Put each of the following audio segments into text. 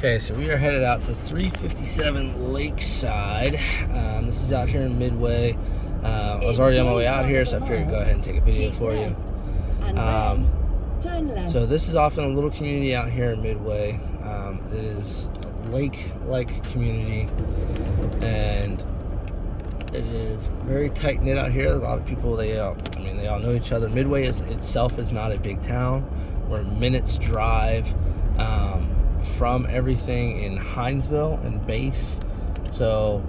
Okay, so we are headed out to 357 Lakeside. This is out here in Midway. I was already on my way out here, so I figured I'd go ahead and take a video for you. So this is off in a little community out here in Midway. It is a lake-like community, and it is very tight-knit out here. A lot of people, they all know each other. Midway itself is not a big town. We're minutes drive from everything in Hinesville and Base. So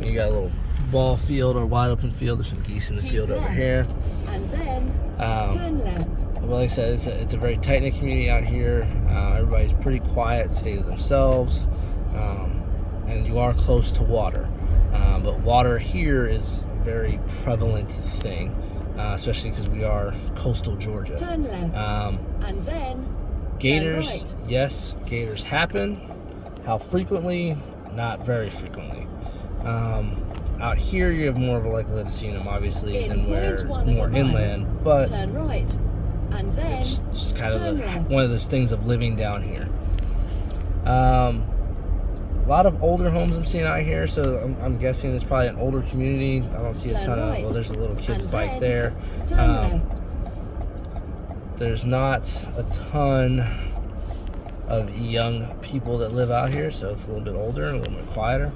you got a little ball field or wide open field. There's some geese in the field over here. And then turn left. Well, like I said, it's a very tight-knit community out here. Everybody's pretty quiet, stay to themselves, and you are close to water. But water here is a very prevalent thing, especially because we are coastal Georgia. Turn left. And then gators, right. yes, gators happen. How frequently? Not very frequently. Out here, you have more of a likelihood to see them, obviously, than where more inland. But turn right. And then it's just kind of one of those things of living down here. A lot of older homes I'm seeing out here, so I'm guessing it's probably an older community. I don't see a ton of, well, there's a little kid's bike there. There's not a ton of young people that live out here, so it's a little bit older and a little bit quieter.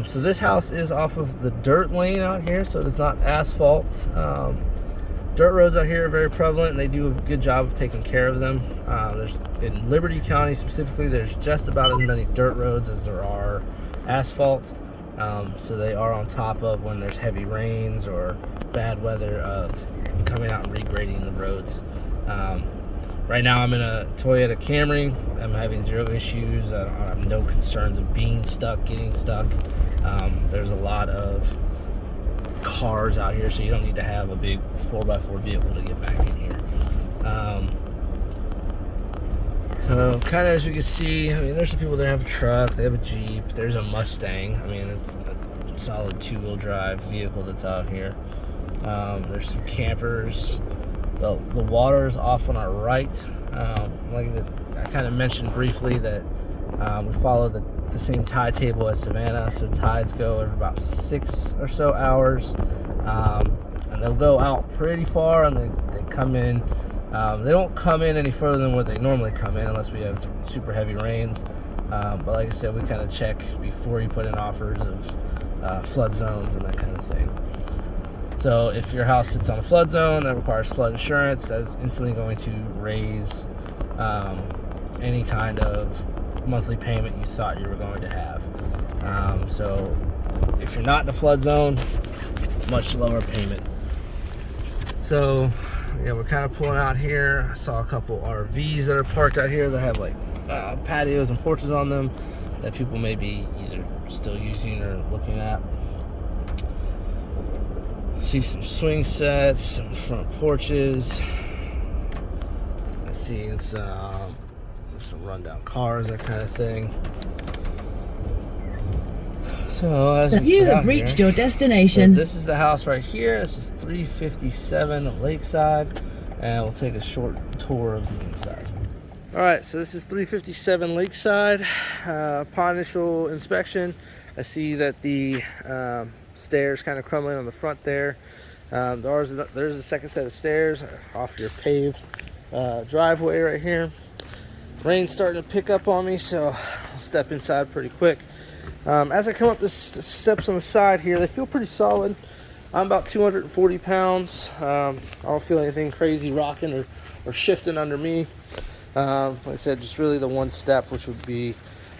So this house is off of the dirt lane out here, so it is not asphalt. Dirt roads out here are very prevalent, and they do a good job of taking care of them. In Liberty County specifically, there's just about as many dirt roads as there are asphalt. So they are on top of when there's heavy rains or bad weather of coming out and regrading the roads. Right now I'm in a Toyota Camry. I'm having zero issues. I have no concerns of being stuck, getting stuck. There's a lot of cars out here, so you don't need to have a big 4x4 vehicle to get back in here. So kind of as we can see, I mean, there's some people that have a truck, they have a Jeep, there's a Mustang. I mean, it's a solid two-wheel drive vehicle that's out here. There's some campers. The water is off on our right. Like I kind of mentioned briefly that we follow the same tide table as Savannah, so tides go every about 6 or so hours, and they'll go out pretty far, and they come in. They don't come in any further than what they normally come in unless we have super heavy rains. But like I said, we kind of check before you put in offers of flood zones and that kind of thing. So if your house sits on a flood zone that requires flood insurance, that's instantly going to raise any kind of monthly payment you thought you were going to have. So if you're not in a flood zone, much lower payment. So yeah, we're kind of pulling out here. I saw a couple RVs that are parked out here that have like patios and porches on them that people may be either still using or looking at. See some swing sets, some front porches. I see some rundown cars, that kind of thing. So as you have reached your destination. So this is the house right here. This is 357 Lakeside, and we'll take a short tour of the inside. All right, so this is 357 Lakeside. Upon initial inspection, I see that the stairs kind of crumbling on the front there. There's a second set of stairs off your paved driveway right here. Rain's starting to pick up on me, so I'll step inside pretty quick. As I come up the steps on the side here, they feel pretty solid. I'm about 240 pounds. I don't feel anything crazy rocking or shifting under me. Like I said, just really the one step, which would be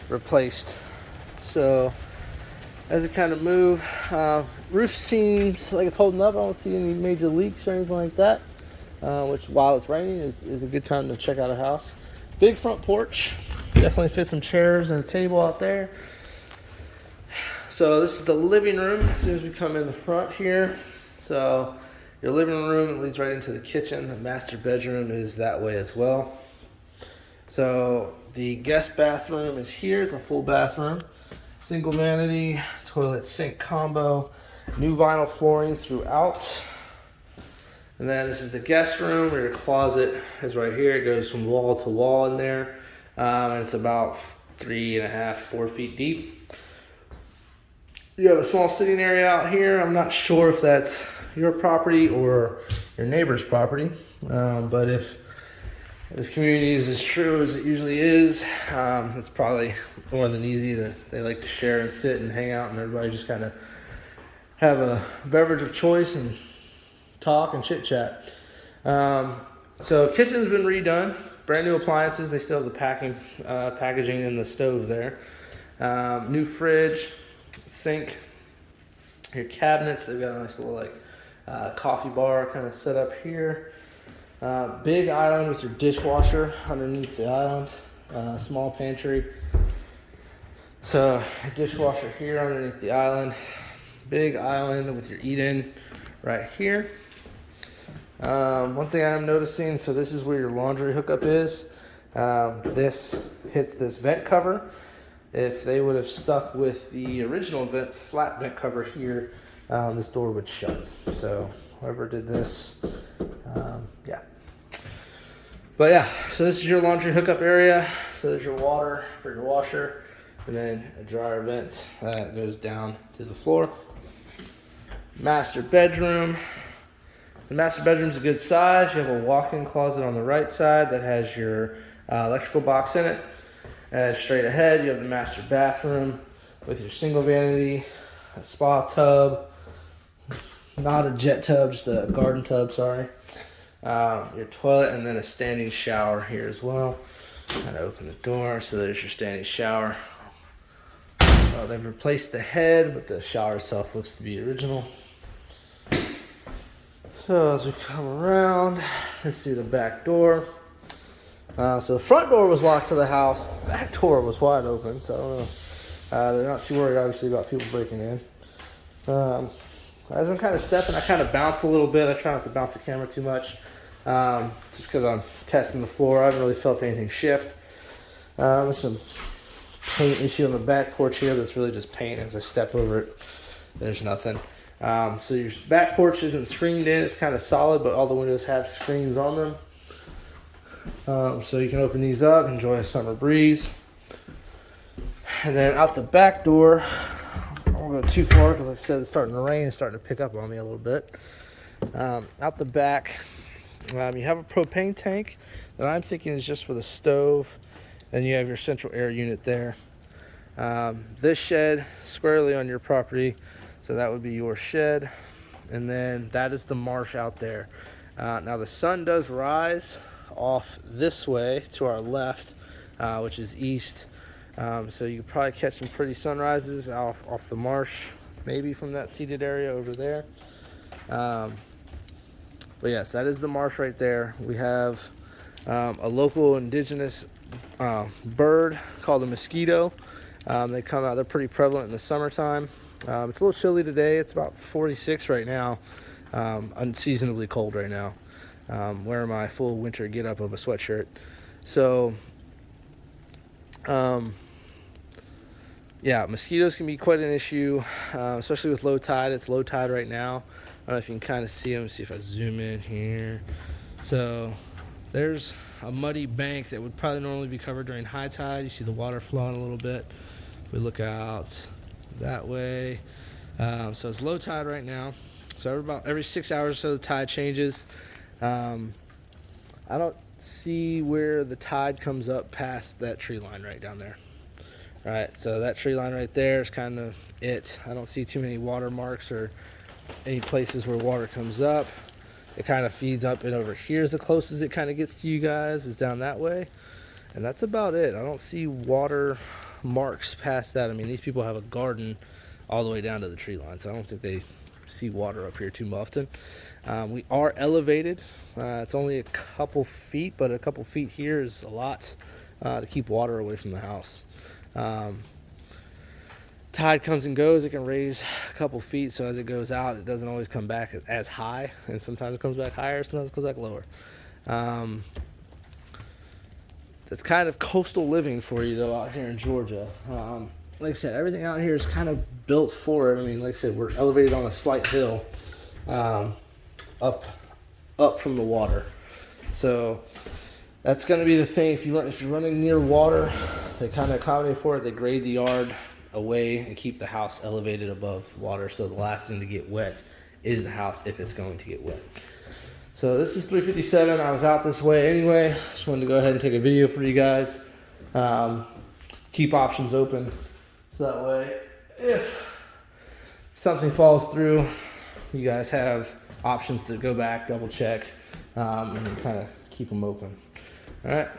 replaced. So as I kind of move, roof seems like it's holding up. I don't see any major leaks or anything like that, which while it's raining is a good time to check out a house. Big front porch, definitely fit some chairs and a table out there. So this is the living room as soon as we come in the front here. So your living room leads right into the kitchen. The master bedroom is that way as well. So the guest bathroom is here. It's a full bathroom. Single vanity, toilet sink combo. New vinyl flooring throughout. And then this is the guest room where your closet is right here. It goes from wall to wall in there. And it's about 3.5, 4 feet deep. You have a small sitting area out here. I'm not sure if that's your property or your neighbor's property. But if this community is as true as it usually is, it's probably more than easy that they like to share and sit and hang out and everybody just kind of have a beverage of choice and talk and chit chat. So kitchen's been redone, brand new appliances. They still have the packaging in the stove there. New fridge, sink, your cabinets. They've got a nice little coffee bar kind of set up here. Big island with your dishwasher underneath the island. Small pantry. So your dishwasher here underneath the island. Big island with your eat-in right here. One thing I'm noticing, so this is where your laundry hookup is. This hits this vent cover. If they would have stuck with the original flat vent cover here, this door would shut. So whoever did this, yeah. But yeah, so this is your laundry hookup area. So there's your water for your washer, and then a dryer vent that goes down to the floor. Master bedroom. The master bedroom's a good size. You have a walk-in closet on the right side that has your electrical box in it. And straight ahead, you have the master bathroom with your single vanity, a spa tub, not a jet tub, just a garden tub, sorry. Your toilet, and then a standing shower here as well. Kind of open the door, so there's your standing shower. They've replaced the head, but the shower itself looks to be original. So as we come around, let's see the back door. So the front door was locked to the house. The back door was wide open, so I don't know. They're not too worried, obviously, about people breaking in. As I'm kind of stepping, I kind of bounce a little bit. I try not to bounce the camera too much, just because I'm testing the floor. I haven't really felt anything shift. There's some paint issue on the back porch here that's really just paint. As I step over it, there's nothing. So your back porch isn't screened in. It's kind of solid, but all the windows have screens on them. So you can open these up, enjoy a summer breeze. And then out the back door, I won't go too far because like I said, it's starting to rain. It's starting to pick up on me a little bit. Out the back, you have a propane tank that I'm thinking is just for the stove. Then you have your central air unit there. This shed squarely on your property. So that would be your shed. And then that is the marsh out there. Now the sun does rise off this way to our left, which is east. So you could probably catch some pretty sunrises off the marsh, maybe from that seated area over there. But yes, that is the marsh right there. We have a local indigenous bird called a mosquito. They come out, they're pretty prevalent in the summertime. It's a little chilly today. It's about 46 right now. Unseasonably cold right now. Wearing my full winter get up of a sweatshirt. So, yeah, mosquitoes can be quite an issue, especially with low tide. It's low tide right now. I don't know if you can kind of see them. See if I zoom in here. So there's a muddy bank that would probably normally be covered during high tide. You see the water flowing a little bit. We look out that way. So it's low tide right now. So about every 6 hours or so the tide changes. I don't see where the tide comes up past that tree line right down there. All right, so that tree line right there is kind of it. I don't see too many water marks or any places where water comes up. It kind of feeds up and over here is the closest it kind of gets to you guys, is down that way. And that's about it. I don't see water marks past that. I mean, these people have a garden all the way down to the tree line, so I don't think they see water up here too often. We are elevated. It's only a couple feet, but a couple feet here is a lot to keep water away from the house. Tide comes and goes. It can raise a couple feet, so as it goes out, it doesn't always come back as high, and sometimes it comes back higher, sometimes it comes back lower. That's kind of coastal living for you, though, out here in Georgia. like I said, everything out here is kind of built for it. I mean, like I said, we're elevated on a slight hill, up from the water. So that's going to be the thing. If you're running near water, they kind of accommodate for it. They grade the yard away and keep the house elevated above water. So the last thing to get wet is the house if it's going to get wet. So this is 357. I was out this way anyway. Just wanted to go ahead and take a video for you guys. Keep options open. So that way, if something falls through, you guys have options to go back, double check, and kind of keep them open. All right.